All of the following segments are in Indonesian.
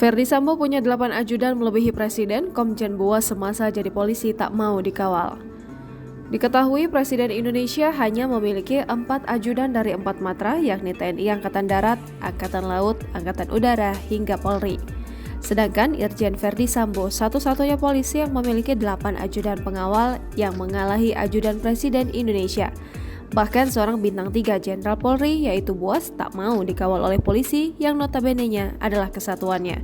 Ferdy Sambo punya 8 ajudan melebihi presiden, Komjen Buas semasa jadi polisi tak mau dikawal. Diketahui Presiden Indonesia hanya memiliki 4 ajudan dari 4 matra, yakni TNI Angkatan Darat, Angkatan Laut, Angkatan Udara, hingga Polri. Sedangkan Irjen Ferdy Sambo satu-satunya polisi yang memiliki 8 ajudan pengawal yang mengalahi ajudan Presiden Indonesia. Bahkan seorang bintang 3 Jenderal Polri yaitu Buas tak mau dikawal oleh polisi yang notabene-nya adalah kesatuannya.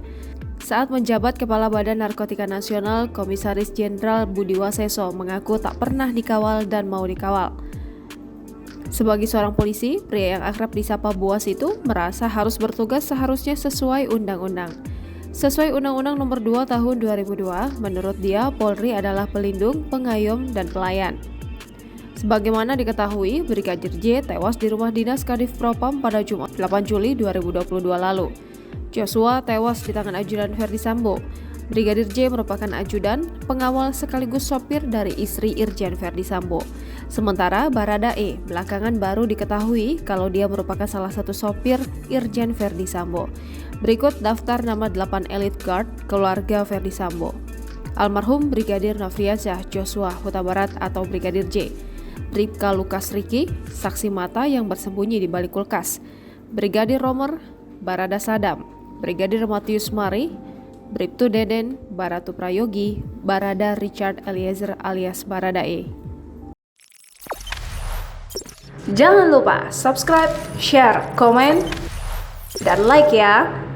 Saat menjabat Kepala Badan Narkotika Nasional, Komisaris Jenderal Budi Waseso mengaku tak pernah dikawal dan mau dikawal. Sebagai seorang polisi, pria yang akrab disapa Buas itu merasa harus bertugas seharusnya sesuai undang-undang. Sesuai Undang-Undang Nomor 2 Tahun 2002, menurut dia Polri adalah pelindung, pengayom, dan pelayan. Sebagaimana diketahui, Brigadir J tewas di rumah dinas Kadif Propam pada Jumat 8 Juli 2022 lalu. Joshua tewas di tangan ajudan Ferdy Sambo. Brigadir J merupakan ajudan, pengawal sekaligus sopir dari istri Irjen Ferdy Sambo. Sementara Barada E belakangan baru diketahui kalau dia merupakan salah satu sopir Irjen Ferdy Sambo. Berikut daftar nama 8 elite guard keluarga Ferdy Sambo. Almarhum Brigadir Nofriansyah Joshua Huta Barat atau Brigadir J. Bribka Lukas Riki, saksi mata yang bersembunyi di balik kulkas. Brigadir Romer, Barada Sadam, Brigadir Matius Mari, Bribtu Deden, Baratu Prayogi, Barada Richard Eliezer alias Barada E. Jangan lupa subscribe, share, komen, dan like ya!